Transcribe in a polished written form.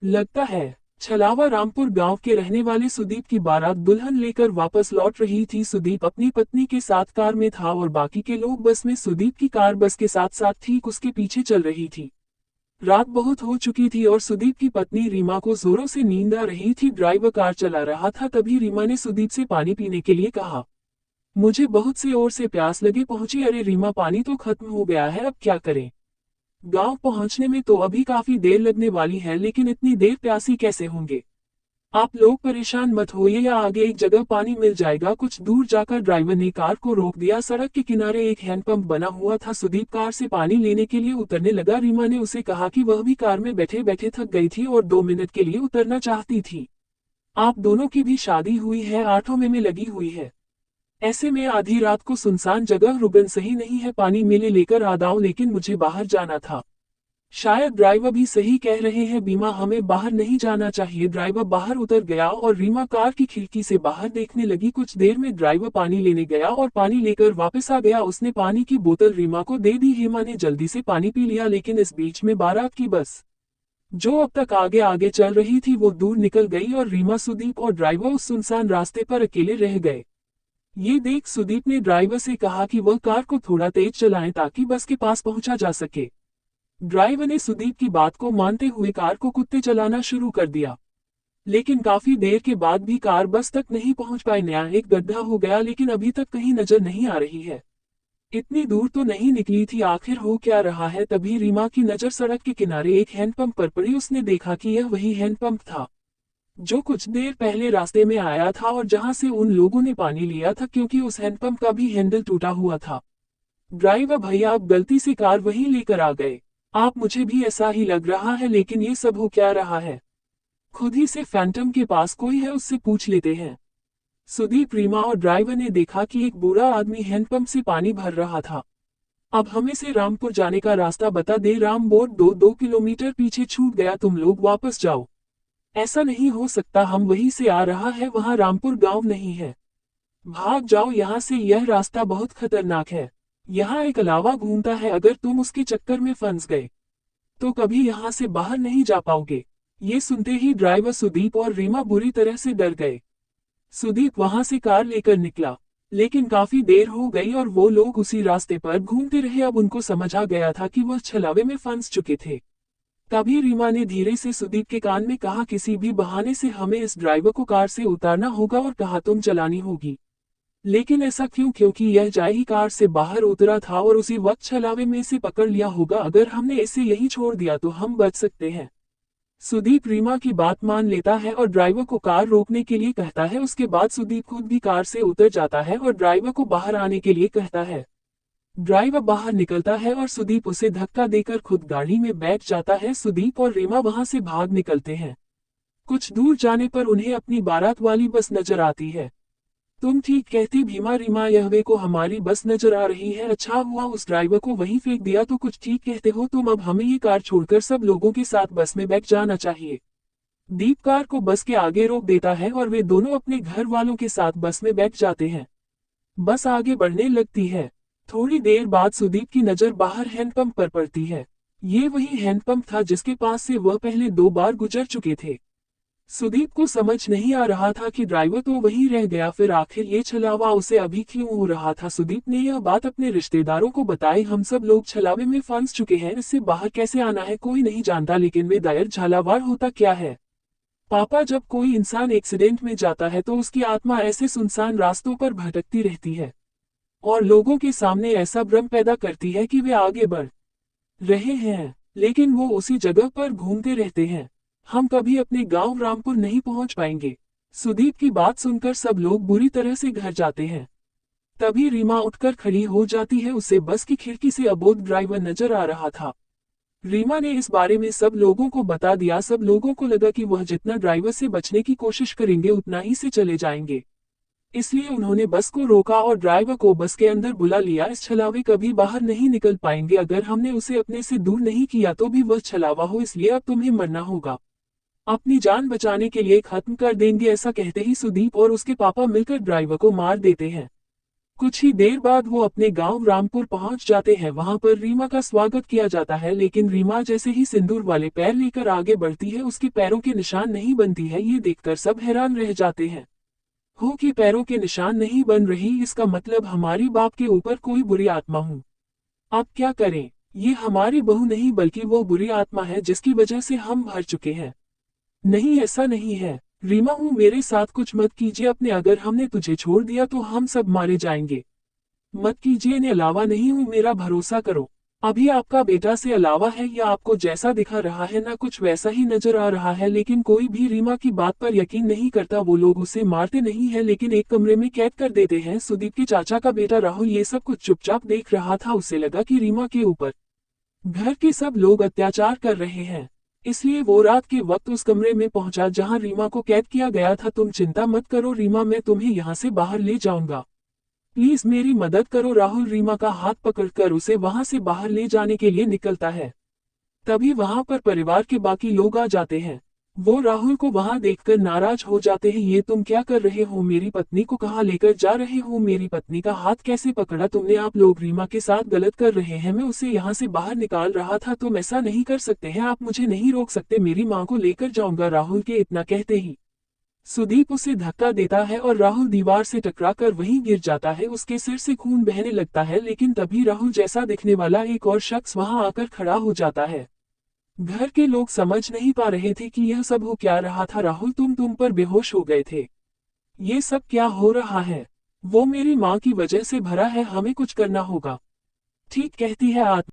लगता है छलावा रामपुर गांव के रहने वाले सुदीप की बारात दुल्हन लेकर वापस लौट रही थी। सुदीप अपनी पत्नी के साथ कार में था और बाकी के लोग बस में। सुदीप की कार बस के साथ साथ ठीक उसके पीछे चल रही थी। रात बहुत हो चुकी थी और सुदीप की पत्नी रीमा को जोरों से नींद आ रही थी। ड्राइवर कार चला रहा था, तभी रीमा ने सुदीप से पानी पीने के लिए कहा। मुझे बहुत से और से प्यास लगी। पहुंची। अरे रीमा, पानी तो खत्म हो गया है, अब क्या करें? गांव पहुंचने में तो अभी काफी देर लगने वाली है, लेकिन इतनी देर प्यासी कैसे होंगे? आप लोग परेशान मत होइए, या आगे एक जगह पानी मिल जाएगा। कुछ दूर जाकर ड्राइवर ने कार को रोक दिया। सड़क के किनारे एक हैंडपंप बना हुआ था। सुदीप कार से पानी लेने के लिए उतरने लगा। रीमा ने उसे कहा कि वह भी कार में बैठे बैठे थक गई थी और 2 मिनट के लिए उतरना चाहती थी। आप दोनों की भी शादी हुई है, 8वें में लगी हुई है। ऐसे में आधी रात को सुनसान जगह रुकन सही नहीं है। पानी मेले लेकर आ जाऊं, लेकिन मुझे बाहर जाना था। शायद ड्राइवर भी सही कह रहे हैं बीमा, हमें बाहर नहीं जाना चाहिए। ड्राइवर बाहर उतर गया और रीमा कार की खिड़की से बाहर देखने लगी। कुछ देर में ड्राइवर पानी लेने गया और पानी लेकर वापस आ गया। उसने पानी की बोतल रीमा को दे दी। रीमा ने जल्दी से पानी पी लिया, लेकिन इस बीच में बारात की बस, जो अब तक आगे आगे चल रही थी, वो दूर निकल गई और रीमा, सुदीप और ड्राइवर उस सुनसान रास्ते पर अकेले रह गए। ये देख सुदीप ने ड्राइवर से कहा कि वह कार को थोड़ा तेज चलाएं ताकि बस के पास पहुंचा जा सके। ड्राइवर ने सुदीप की बात को मानते हुए कार को कुत्ते चलाना शुरू कर दिया, लेकिन काफी देर के बाद भी कार बस तक नहीं पहुंच पाई। नया एक गड्ढा हो गया, लेकिन अभी तक कहीं नजर नहीं आ रही है। इतनी दूर तो नहीं निकली थी, आखिर हो क्या रहा है? तभी रीमा की नजर सड़क के किनारे एक हैंडपंप पर पड़ी। उसने देखा कि यह वही हैंडपंप था जो कुछ देर पहले रास्ते में आया था और जहां से उन लोगों ने पानी लिया था, क्योंकि उस हैंडपंप का भी हैंडल टूटा हुआ था। ड्राइवर भैया, आप गलती से कार वहीं लेकर आ गए। आप, मुझे भी ऐसा ही लग रहा है, लेकिन ये सब हो क्या रहा है? खुद ही से फैंटम के पास कोई है, उससे पूछ लेते हैं। सुदीप, रीमा और ड्राइवर ने देखा कि एक बूढ़ा आदमी हैंडपंप से पानी भर रहा था। अब हमें से रामपुर जाने का रास्ता बता दे। राम बोर्ड 2 किलोमीटर पीछे छूट गया, तुम लोग वापस जाओ। ऐसा नहीं हो सकता, हम वहीं से आ रहा है, वहां रामपुर गांव नहीं है। भाग जाओ यहाँ से, यह रास्ता बहुत खतरनाक है। यहाँ एक अलावा घूमता है, अगर तुम उसके चक्कर में फंस गए तो कभी यहाँ से बाहर नहीं जा पाओगे। ये सुनते ही ड्राइवर, सुदीप और रीमा बुरी तरह से डर गए। सुदीप वहां से कार लेकर निकला, लेकिन काफी देर हो गई और वो लोग उसी रास्ते पर घूमते रहे। अब उनको समझ आ गया था कि वह छलावे में फंस चुके थे। तभी रीमा ने धीरे से सुदीप के कान में कहा, किसी भी बहाने से हमें इस ड्राइवर को कार से उतारना होगा, और कहा तुम चलानी होगी। लेकिन ऐसा क्यों? क्योंकि यह जाए ही कार से बाहर उतरा था और उसी वक्त छलावे में इसे पकड़ लिया होगा। अगर हमने इसे यहीं छोड़ दिया तो हम बच सकते हैं। सुदीप रीमा की बात मान लेता है और ड्राइवर को कार रोकने के लिए कहता है। उसके बाद सुदीप खुद भी कार से उतर जाता है और ड्राइवर को बाहर आने के लिए कहता है। ड्राइवर बाहर निकलता है और सुदीप उसे धक्का देकर खुद गाड़ी में बैठ जाता है। सुदीप और रीमा वहां से भाग निकलते हैं। कुछ दूर जाने पर उन्हें अपनी बारात वाली बस नजर आती है। तुम ठीक कहती भीमा, रीमा, यहवे को हमारी बस नजर आ रही है। अच्छा हुआ उस ड्राइवर को वहीं फेंक दिया। तो कुछ ठीक कहते हो तुम, अब हमें ये कार छोड़कर सब लोगों के साथ बस में बैठ जाना चाहिए। दीप कार को बस के आगे रोक देता है और वे दोनों अपने घर वालों के साथ बस में बैठ जाते हैं। बस आगे बढ़ने लगती है। थोड़ी देर बाद सुदीप की नजर बाहर हैंडपंप पर पड़ती है। ये वही हैंडपंप था जिसके पास से वह पहले 2 बार गुजर चुके थे। सुदीप को समझ नहीं आ रहा था कि ड्राइवर तो वहीं रह गया, फिर आखिर ये छलावा उसे अभी क्यों हो रहा था। सुदीप ने यह बात अपने रिश्तेदारों को बताई। हम सब लोग छलावे में फंस चुके हैं, इससे बाहर कैसे आना है कोई नहीं जानता, लेकिन वे दायर झालावाड़ होता क्या है? पापा, जब कोई इंसान एक्सीडेंट में जाता है तो उसकी आत्मा ऐसे सुनसान रास्तों पर भटकती रहती है और लोगों के सामने ऐसा भ्रम पैदा करती है कि वे आगे बढ़ रहे हैं, लेकिन वो उसी जगह पर घूमते रहते हैं। हम कभी अपने गांव रामपुर नहीं पहुंच पाएंगे। सुदीप की बात सुनकर सब लोग बुरी तरह से घर जाते हैं। तभी रीमा उठकर खड़ी हो जाती है। उसे बस की खिड़की से अबोध ड्राइवर नजर आ रहा था। रीमा ने इस बारे में सब लोगों को बता दिया। सब लोगों को लगा कि वह जितना ड्राइवर से बचने की कोशिश करेंगे उतना ही से चले जाएंगे, इसलिए उन्होंने बस को रोका और ड्राइवर को बस के अंदर बुला लिया। इस छलावे कभी बाहर नहीं निकल पाएंगे, अगर हमने उसे अपने से दूर नहीं किया तो भी वह छलावा हो, इसलिए अब तुम्हें मरना होगा। अपनी जान बचाने के लिए खत्म कर देंगे। ऐसा कहते ही सुदीप और उसके पापा मिलकर ड्राइवर को मार देते हैं। कुछ ही देर बाद वो अपने गांव रामपुर पहुंच जाते हैं। वहां पर रीमा का स्वागत किया जाता है, लेकिन रीमा जैसे ही सिंदूर वाले पैर लेकर आगे बढ़ती है उसके पैरों के निशान नहीं बनती है। ये देखकर सब हैरान रह जाते हैं। हो कि पैरों के निशान नहीं बन रही, इसका मतलब हमारी बाप के ऊपर कोई बुरी आत्मा हूँ। अब क्या करें? ये हमारी बहू नहीं बल्कि वो बुरी आत्मा है जिसकी वजह से हम हार चुके हैं। नहीं, ऐसा नहीं है। रीमा हूँ, मेरे साथ कुछ मत कीजिए अपने, अगर हमने तुझे छोड़ दिया तो हम सब मारे जाएंगे। मत कीजिए, ने अलावा नहीं हूँ, मेरा भरोसा करो। अभी आपका बेटा से अलावा है, या आपको जैसा दिखा रहा है ना कुछ वैसा ही नजर आ रहा है। लेकिन कोई भी रीमा की बात पर यकीन नहीं करता। वो लोग उसे मारते नहीं है लेकिन एक कमरे में कैद कर देते हैं। सुदीप के चाचा का बेटा राहुल ये सब कुछ चुपचाप देख रहा था। उसे लगा कि रीमा के ऊपर घर के सब लोग अत्याचार कर रहे हैं, इसलिए वो रात के वक्त उस कमरे में पहुंचा जहां रीमा को कैद किया गया था। तुम चिंता मत करो रीमा, मैं तुम्हें यहाँ से बाहर ले जाऊंगा। प्लीज मेरी मदद करो। राहुल रीमा का हाथ पकड़कर उसे वहां से बाहर ले जाने के लिए निकलता है। तभी वहां पर परिवार के बाकी लोग आ जाते हैं। वो राहुल को वहां देखकर नाराज हो जाते हैं। ये तुम क्या कर रहे हो? मेरी पत्नी को कहाँ लेकर जा रहे हो? मेरी पत्नी का हाथ कैसे पकड़ा तुमने? आप लोग रीमा के साथ गलत कर रहे हैं। मैं उसे यहाँ से बाहर निकाल रहा था। तुम ऐसा नहीं कर सकते हैं, आप मुझे नहीं रोक सकते। मेरी माँ को लेकर जाऊंगा। राहुल के इतना कहते ही सुदीप उसे धक्का देता है और राहुल दीवार से टकराकर वहीं गिर जाता है। उसके सिर से खून बहने लगता है, लेकिन तभी राहुल जैसा दिखने वाला एक और शख्स वहां आकर खड़ा हो जाता है। घर के लोग समझ नहीं पा रहे थे कि यह सब हो क्या रहा था। राहुल, तुम पर बेहोश हो गए थे। ये सब क्या हो रहा है? वो मेरी माँ की वजह से भरा है, हमें कुछ करना होगा। ठीक कहती है आत्मा।